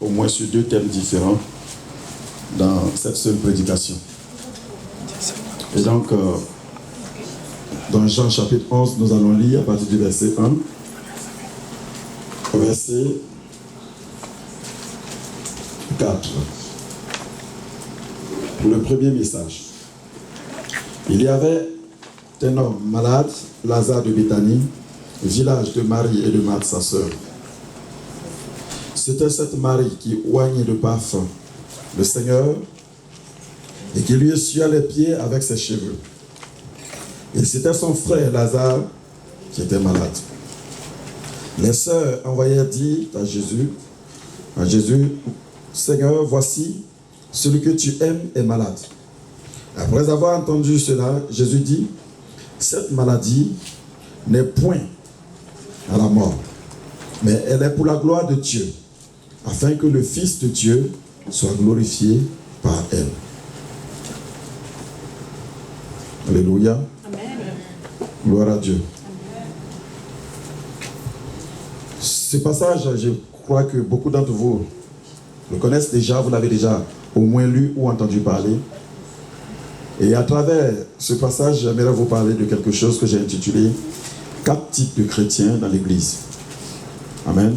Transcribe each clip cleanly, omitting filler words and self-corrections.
au moins sur 2 thèmes différents dans cette seule prédication. Et donc, dans Jean chapitre 11, nous allons lire à partir du verset 1 au verset 4. Pour le premier message. Il y avait un homme malade, Lazare de Béthanie, village de Marie et de Marthe, sa sœur. C'était cette Marie qui oignait de parfum le Seigneur et qui lui essuya les pieds avec ses cheveux. Et c'était son frère Lazare qui était malade. Les sœurs envoyèrent dire à Jésus, Seigneur, voici, celui que tu aimes est malade. Après avoir entendu cela, Jésus dit, cette maladie n'est point à la mort, mais elle est pour la gloire de Dieu, afin que le Fils de Dieu soit glorifié par elle. Alléluia. Amen. Gloire à Dieu. Ce passage, je crois que beaucoup d'entre vous le connaissent déjà, vous l'avez déjà au moins lu ou entendu parler. Et à travers ce passage, j'aimerais vous parler de quelque chose que j'ai intitulé 4 types de chrétiens dans l'Église. Amen.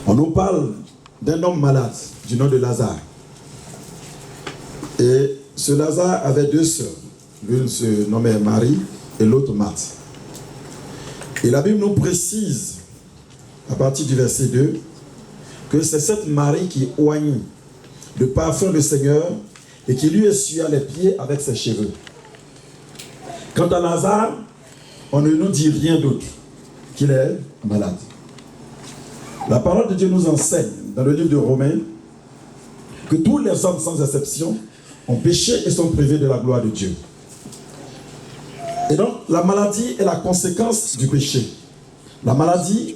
On nous parle d'un homme malade du nom de Lazare. Et ce Lazare avait 2 sœurs. L'une se nommait Marie et l'autre Marthe. Et la Bible nous précise, à partir du verset 2, que c'est cette Marie qui oignit le parfum du Seigneur et qui lui essuya les pieds avec ses cheveux. Quant à Lazare, on ne nous dit rien d'autre qu'il est malade. La parole de Dieu nous enseigne dans le livre de Romains que tous les hommes sans exception ont péché et sont privés de la gloire de Dieu. Et donc la maladie est la conséquence du péché. La maladie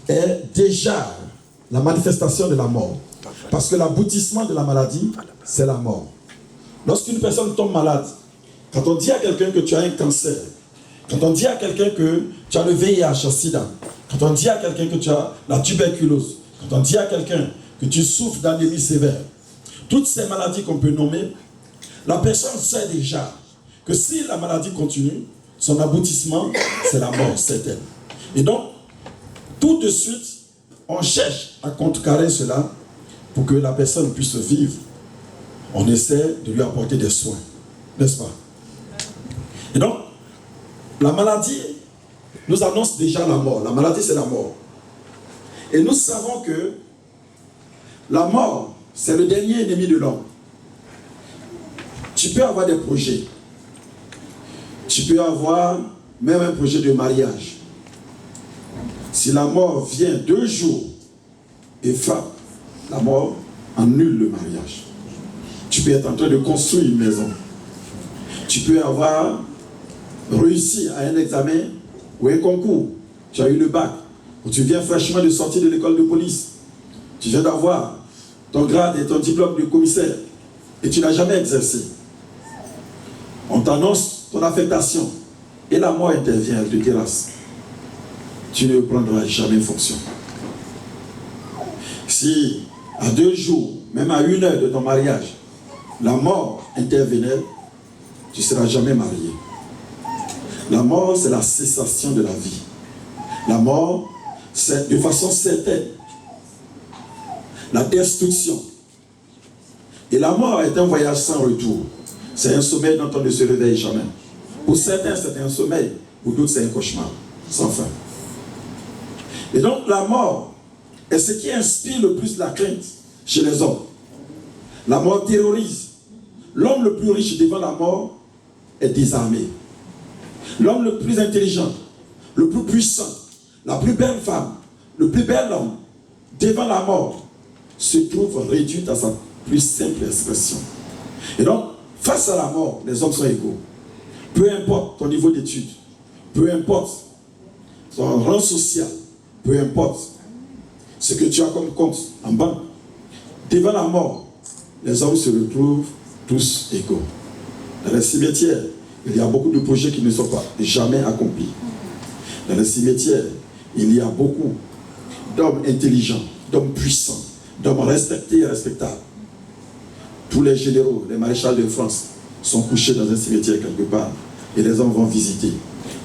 est déjà la manifestation de la mort. Parce que l'aboutissement de la maladie, c'est la mort. Lorsqu'une personne tombe malade, quand on dit à quelqu'un que tu as un cancer, quand on dit à quelqu'un que tu as le VIH, SIDA, quand on dit à quelqu'un que tu as la tuberculose, quand on dit à quelqu'un que tu souffres d'anémie sévère, toutes ces maladies qu'on peut nommer, la personne sait déjà que si la maladie continue, son aboutissement, c'est la mort, c'est elle. Et donc, tout de suite, on cherche à contrecarrer cela pour que la personne puisse vivre. On essaie de lui apporter des soins, n'est-ce pas? Et donc, la maladie nous annonce déjà la mort. La maladie, c'est la mort. Et nous savons que la mort, c'est le dernier ennemi de l'homme. Tu peux avoir des projets. Tu peux avoir même un projet de mariage. Si la mort vient 2 jours et frappe, la mort annule le mariage. Tu peux être en train de construire une maison. Tu peux avoir réussi à un examen ou un concours. Tu as eu le bac. Ou tu viens fraîchement de sortir de l'école de police. Tu viens d'avoir ton grade et ton diplôme de commissaire. Et tu n'as jamais exercé. On t'annonce ton affectation. Et la mort intervient, elle te terrasse. Tu ne prendras jamais fonction. Si à 2 jours, même à 1 heure de ton mariage, la mort intervenait, tu ne seras jamais marié. La mort, c'est la cessation de la vie. La mort, c'est de façon certaine la destruction. Et la mort est un voyage sans retour. C'est un sommeil dont on ne se réveille jamais. Pour certains, c'est un sommeil. Pour d'autres, c'est un cauchemar sans fin. Et donc, la mort est ce qui inspire le plus la crainte chez les hommes. La mort terrorise. L'homme le plus riche devant la mort est désarmé. L'homme le plus intelligent, le plus puissant, la plus belle femme, le plus bel homme, devant la mort, se trouve réduit à sa plus simple expression. Et donc, face à la mort, les hommes sont égaux. Peu importe ton niveau d'études, peu importe ton rang social, peu importe ce que tu as comme compte en banque, devant la mort, les hommes se retrouvent tous égaux. Dans les cimetières, il y a beaucoup de projets qui ne sont pas jamais accomplis. Dans les cimetières, il y a beaucoup d'hommes intelligents, d'hommes puissants, d'hommes respectés et respectables. Tous les généraux, les maréchals de France sont couchés dans un cimetière quelque part et les hommes vont visiter.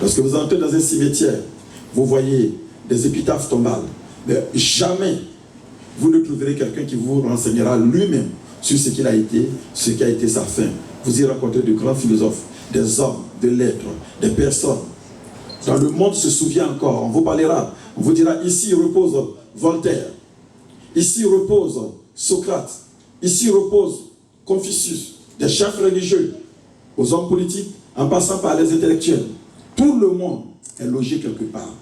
Lorsque vous entrez dans un cimetière, vous voyez des épitaphes tombales, mais jamais vous ne trouverez quelqu'un qui vous renseignera lui-même sur ce qu'il a été, ce qui a été sa fin. Vous y rencontrez de grands philosophes, des hommes, de lettres, des personnes. Dans le monde se souvient encore, on vous parlera, on vous dira, ici repose Voltaire, ici repose Socrate, ici repose Confucius, des chefs religieux, aux hommes politiques, en passant par les intellectuels. Tout le monde est logé quelque part.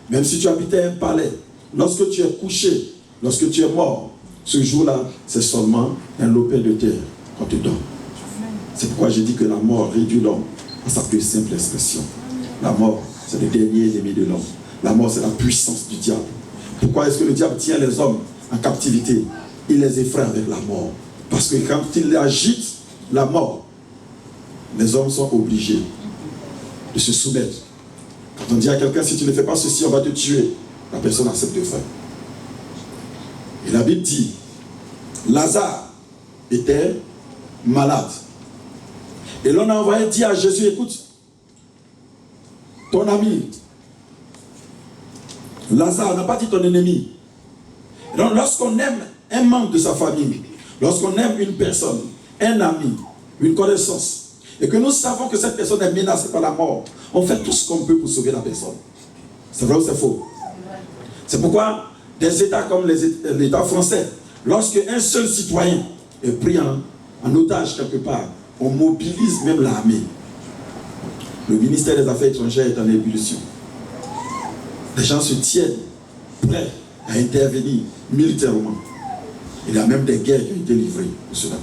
Même si tu habitais un palais, lorsque tu es couché, lorsque tu es mort, ce jour-là, c'est seulement un lopin de terre qu'on te donne. C'est pourquoi j'ai dit que la mort réduit l'homme à sa plus simple expression. La mort, c'est le dernier ennemi de l'homme. La mort, c'est la puissance du diable. Pourquoi est-ce que le diable tient les hommes en captivité? Il les effraie avec la mort. Parce que quand il agite la mort, les hommes sont obligés de se soumettre. Quand on dit à quelqu'un, si tu ne fais pas ceci, on va te tuer, la personne accepte de faire. Et la Bible dit, Lazare était malade. Et l'on a envoyé dire à Jésus, écoute, ton ami, Lazare, on n'a pas dit ton ennemi. Et donc lorsqu'on aime un membre de sa famille, lorsqu'on aime une personne, un ami, une connaissance, et que nous savons que cette personne est menacée par la mort, on fait tout ce qu'on peut pour sauver la personne. C'est vrai ou c'est faux? C'est pourquoi des États comme l'État français, lorsque un seul citoyen est pris en otage quelque part, on mobilise même l'armée. Le ministère des Affaires étrangères est en ébullition. Les gens se tiennent prêts à intervenir militairement. Il y a même des guerres qui ont été livrées pour cela.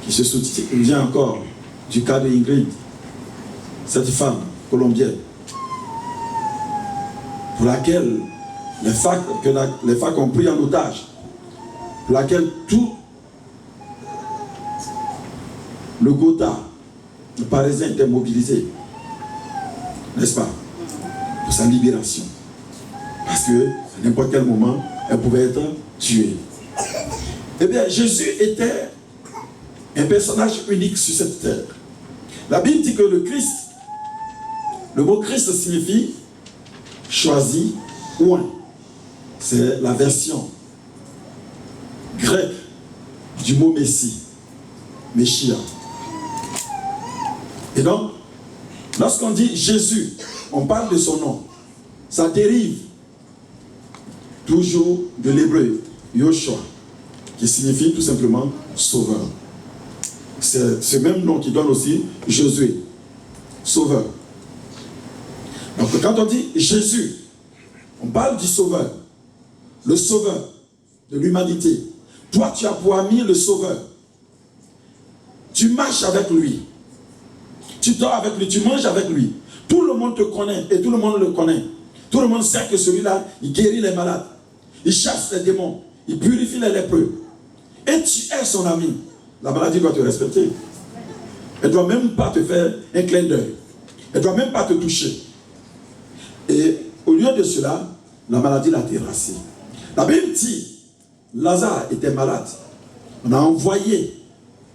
Qui se souvient encore du cas de Ingrid, cette femme colombienne, pour laquelle les FARC ont pris en otage, pour laquelle tout le Gotha, le Parisien était mobilisé, n'est-ce pas, pour sa libération. Parce que à n'importe quel moment, elle pouvait être tuée. Eh bien, Jésus était un personnage unique sur cette terre. La Bible dit que le Christ, le mot Christ signifie choisi, oint. C'est la version grecque du mot Messie, Messia. Et donc, lorsqu'on dit Jésus, on parle de son nom. Ça dérive toujours de l'hébreu Yoshua, qui signifie tout simplement sauveur. C'est ce même nom qui donne aussi Josué, sauveur. Donc quand on dit Jésus, on parle du sauveur, le sauveur de l'humanité. Toi, tu as pour ami le sauveur. Tu marches avec lui. Tu dors avec lui, tu manges avec lui. Tout le monde te connaît et tout le monde le connaît. Tout le monde sait que celui-là, il guérit les malades. Il chasse les démons. Il purifie les lépreux. Et tu es son ami. La maladie doit te respecter. Elle ne doit même pas te faire un clin d'œil. Elle ne doit même pas te toucher. Et au lieu de cela, la maladie l'a terrassé. La Bible dit, Lazare était malade. On a envoyé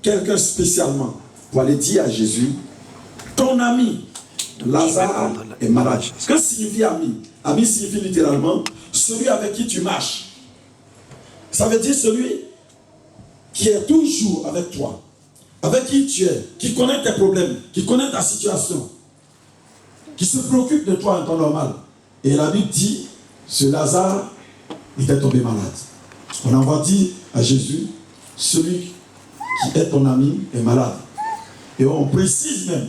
quelqu'un spécialement pour aller dire à Jésus, ton ami, Lazare est malade. Que signifie ami? Ami signifie littéralement celui avec qui tu marches. Ça veut dire celui qui est toujours avec toi, avec qui tu es, qui connaît tes problèmes, qui connaît ta situation, qui se préoccupe de toi en temps normal. Et la Bible dit, ce Lazare était tombé malade. On envoie dire à Jésus, celui qui est ton ami est malade. Et on précise même,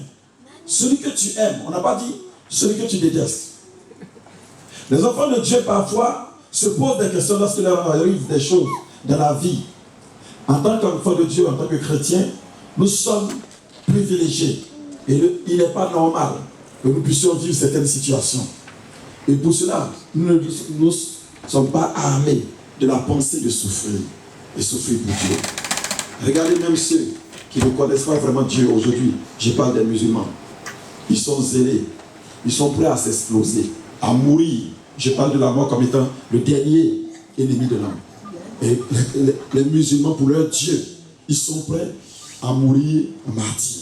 celui que tu aimes, on n'a pas dit celui que tu détestes. Les enfants de Dieu parfois se posent des questions lorsque leur arrive des choses dans la vie. En tant qu'enfant de Dieu, en tant que chrétien, nous sommes privilégiés. Et il n'est pas normal que nous puissions vivre certaines situations. Et pour cela, nous ne sommes pas armés de la pensée de souffrir. Et souffrir pour Dieu. Regardez même ceux qui ne connaissent pas vraiment Dieu aujourd'hui. Je parle des musulmans. Ils sont zélés. Ils sont prêts à s'exploser, à mourir. Je parle de la mort comme étant le dernier ennemi de l'homme. Et les musulmans, pour leur Dieu, ils sont prêts à mourir en martyr.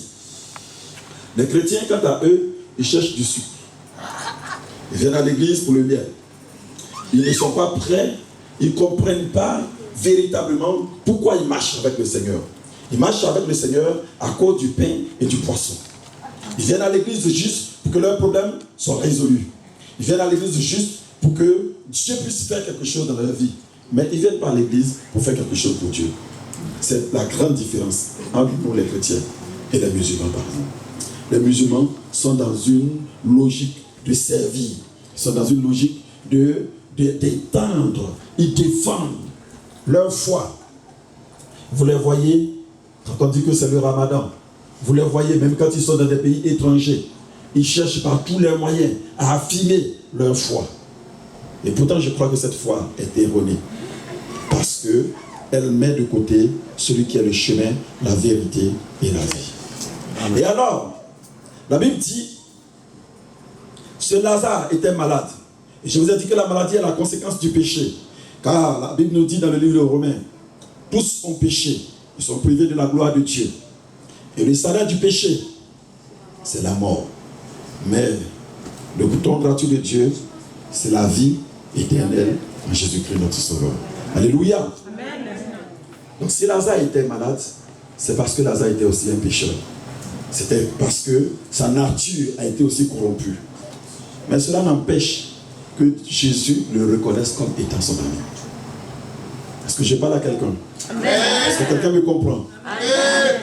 Les chrétiens, quant à eux, ils cherchent du sucre. Ils viennent à l'église pour le miel. Ils ne sont pas prêts, ils ne comprennent pas véritablement pourquoi ils marchent avec le Seigneur. Ils marchent avec le Seigneur à cause du pain et du poisson. Ils viennent à l'église juste pour que leurs problèmes soient résolus. Ils viennent à l'église juste pour que Dieu puisse faire quelque chose dans leur vie. Mais ils ne viennent pas à l'église pour faire quelque chose pour Dieu. C'est la grande différence entre nous les chrétiens et les musulmans par exemple. Les musulmans sont dans une logique de servir. Ils sont dans une logique d'étendre. Ils défendent leur foi. Vous les voyez quand on dit que c'est le ramadan. Vous les voyez même quand ils sont dans des pays étrangers. Ils cherchent par tous les moyens à affirmer leur foi. Et pourtant, je crois que cette foi est erronée. Parce qu'elle met de côté celui qui est le chemin, la vérité et la vie. Amen. Et alors, la Bible dit, ce Lazare était malade. Et je vous ai dit que la maladie est la conséquence du péché. Car la Bible nous dit dans le livre de Romains, tous ont péché. Ils sont privés de la gloire de Dieu. Et le salaire du péché, c'est la mort. Mais le bouton gratuit de Dieu, c'est la vie éternelle en Jésus-Christ notre Sauveur. Alléluia. Amen. Donc si Lazare était malade, c'est parce que Lazare était aussi un pécheur. C'était parce que sa nature a été aussi corrompue. Mais cela n'empêche que Jésus le reconnaisse comme étant son ami. Est-ce que je parle à quelqu'un? Est-ce que quelqu'un me comprend? Amen.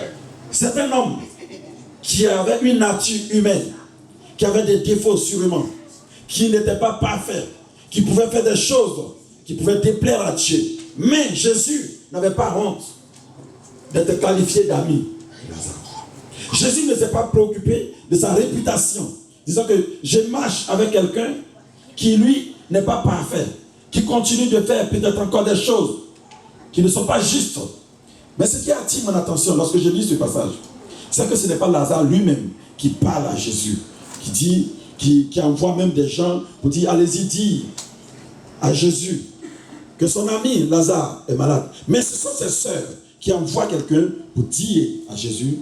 C'est un homme qui avait une nature humaine, qui avait des défauts sûrement, qui n'était pas parfait, qui pouvait faire des choses qui pouvaient déplaire à Dieu. Mais Jésus n'avait pas honte d'être qualifié d'ami. Jésus ne s'est pas préoccupé de sa réputation, disant que je marche avec quelqu'un qui lui n'est pas parfait, qui continue de faire peut-être encore des choses qui ne sont pas justes. Mais ce qui attire mon attention lorsque je lis ce passage, c'est que ce n'est pas Lazare lui-même qui parle à Jésus, qui dit, qui envoie même des gens pour dire, allez-y dire à Jésus que son ami Lazare est malade. Mais ce sont ses sœurs qui envoient quelqu'un pour dire à Jésus,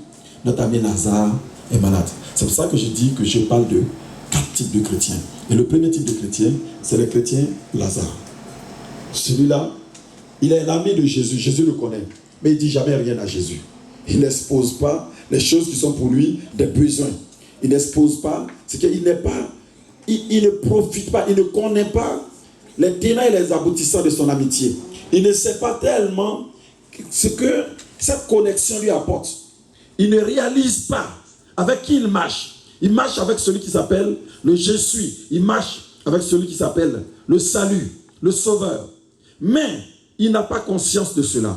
notre ami Lazare est malade. C'est pour ça que je dis que je parle de 4 types de chrétiens. Et le premier type de chrétien, c'est le chrétien Lazare. Celui-là, il est l'ami de Jésus, Jésus le connaît, mais il ne dit jamais rien à Jésus. Il n'expose pas les choses qui sont pour lui des besoins. Il n'expose pas, c'est qu'il n'est pas, il ne profite pas, il ne connaît pas les tenants et les aboutissants de son amitié. Il ne sait pas tellement ce que cette connexion lui apporte. Il ne réalise pas avec qui il marche. Il marche avec celui qui s'appelle le Je suis. Il marche avec celui qui s'appelle le Salut, le Sauveur. Mais il n'a pas conscience de cela.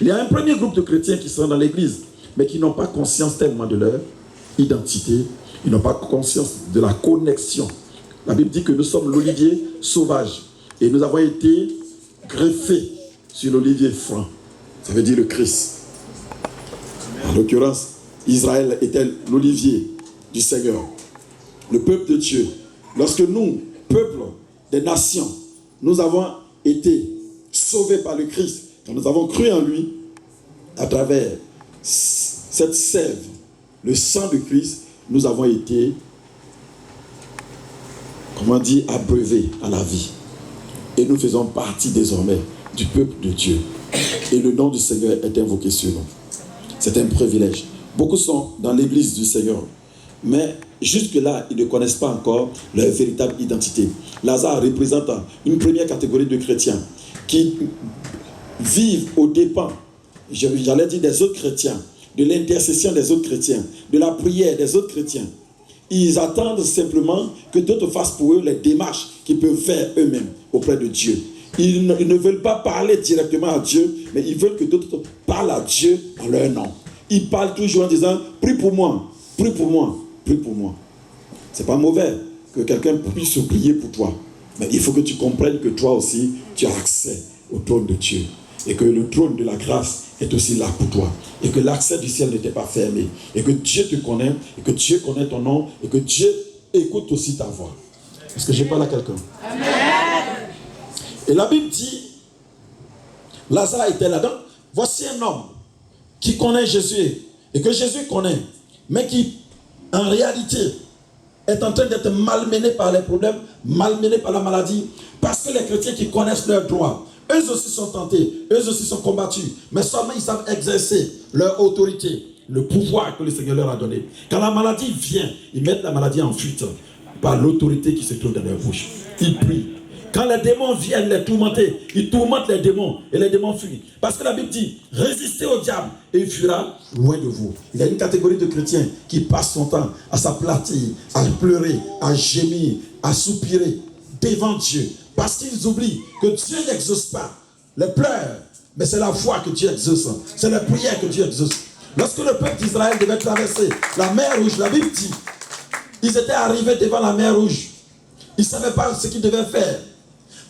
Il y a un premier groupe de chrétiens qui sont dans l'église, mais qui n'ont pas conscience tellement de leur identité. Ils n'ont pas conscience de la connexion. La Bible dit que nous sommes l'olivier sauvage. Et nous avons été greffés sur l'olivier franc. Ça veut dire le Christ. En l'occurrence, Israël était l'olivier du Seigneur. Le peuple de Dieu. Lorsque nous, peuple des nations, nous avons été sauvés par le Christ, quand nous avons cru en lui, à travers cette sève, le sang de Christ, nous avons été, abreuvés à la vie. Et nous faisons partie désormais du peuple de Dieu. Et le nom du Seigneur est invoqué sur nous. C'est un privilège. Beaucoup sont dans l'église du Seigneur. Mais jusque-là, ils ne connaissent pas encore leur véritable identité. Lazare représente une première catégorie de chrétiens qui vivent aux dépens, j'allais dire des autres chrétiens, de l'intercession des autres chrétiens, de la prière des autres chrétiens. Ils attendent simplement que d'autres fassent pour eux les démarches qu'ils peuvent faire eux-mêmes auprès de Dieu. Ils ne veulent pas parler directement à Dieu, mais ils veulent que d'autres parlent à Dieu en leur nom. Ils parlent toujours en disant, prie pour moi, prie pour moi, prie pour moi. C'est pas mauvais que quelqu'un puisse prier pour toi. Mais il faut que tu comprennes que toi aussi, tu as accès au trône de Dieu. Et que le trône de la grâce est aussi là pour toi. Et que l'accès du ciel ne t'est pas fermé. Et que Dieu te connaît. Et que Dieu connaît ton nom. Et que Dieu écoute aussi ta voix. Est-ce que je parle à quelqu'un? Amen. Et la Bible dit Lazare était là. Donc, voici un homme qui connaît Jésus et que Jésus connaît, mais qui, en réalité, est en train d'être malmené par les problèmes, malmené par la maladie, parce que les chrétiens qui connaissent leurs droits, eux aussi sont tentés, eux aussi sont combattus, mais seulement ils savent exercer leur autorité, le pouvoir que le Seigneur leur a donné. Quand la maladie vient, ils mettent la maladie en fuite par l'autorité qui se trouve dans leur bouche. Ils prient. Quand les démons viennent les tourmenter, ils tourmentent les démons et les démons fuient. Parce que la Bible dit, résistez au diable et il fuira loin de vous. Il y a une catégorie de chrétiens qui passent son temps à s'aplatir, à pleurer, à gémir, à soupirer devant Dieu. Parce qu'ils oublient que Dieu n'exauce pas les pleurs, mais c'est la foi que Dieu exauce. C'est la prière que Dieu exauce. Lorsque le peuple d'Israël devait traverser la mer Rouge, la Bible dit, ils étaient arrivés devant la mer Rouge. Ils ne savaient pas ce qu'ils devaient faire.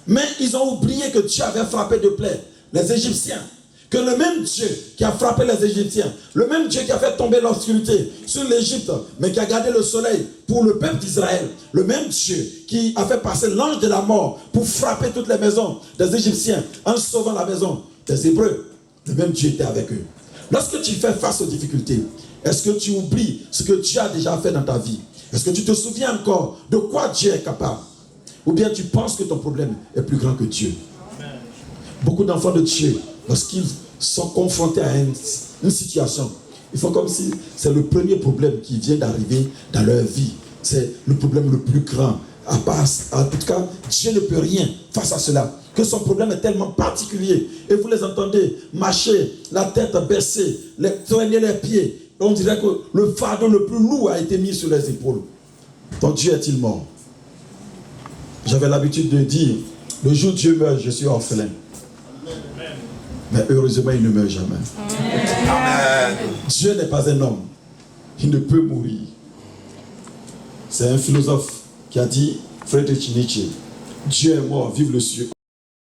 Mais ils ont oublié que Dieu avait frappé de plaie les Égyptiens. Que le même Dieu qui a frappé les Égyptiens, le même Dieu qui a fait tomber l'obscurité sur l'Égypte, mais qui a gardé le soleil pour le peuple d'Israël, le même Dieu qui a fait passer l'ange de la mort pour frapper toutes les maisons des Égyptiens en sauvant la maison des Hébreux, le même Dieu était avec eux. Lorsque tu fais face aux difficultés, est-ce que tu oublies ce que Dieu a déjà fait dans ta vie? Est-ce que tu te souviens encore de quoi Dieu est capable? Ou bien tu penses que ton problème est plus grand que Dieu? Beaucoup d'enfants de Dieu, lorsqu'ils sont confrontés à une situation, ils font comme si c'est le premier problème qui vient d'arriver dans leur vie. C'est le problème le plus grand. En tout cas, Dieu ne peut rien face à cela. Que son problème est tellement particulier. Et vous les entendez marcher, la tête baissée, traîner les pieds. On dirait que le fardeau le plus lourd a été mis sur les épaules. Ton Dieu est-il mort? J'avais l'habitude de dire, le jour où Dieu meurt, je suis orphelin. Mais heureusement, il ne meurt jamais. Amen. Dieu n'est pas un homme. Il ne peut mourir. C'est un philosophe qui a dit, Friedrich Nietzsche, Dieu est mort, vive le ciel.